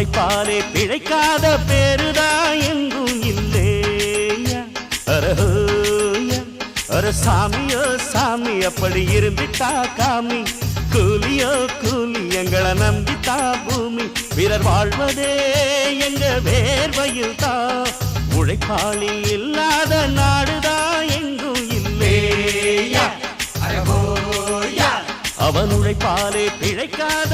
உழைப்பாலே பிழைக்காத பேருதான் எங்கும் இல்லையா. அரஹோயா அர சாமியோ சாமி அப்படி இருந்துட்டா காமி. கூலியோ கூலி எங்களை நம்பித்தா பூமி. பிறர் வாழ்வதே எங்க வேர்வையில் தான். உழைப்பாளி இல்லாத நாடுதான் எங்கும் இல்லையா. அவன் உழைப்பாலே பிழைக்காத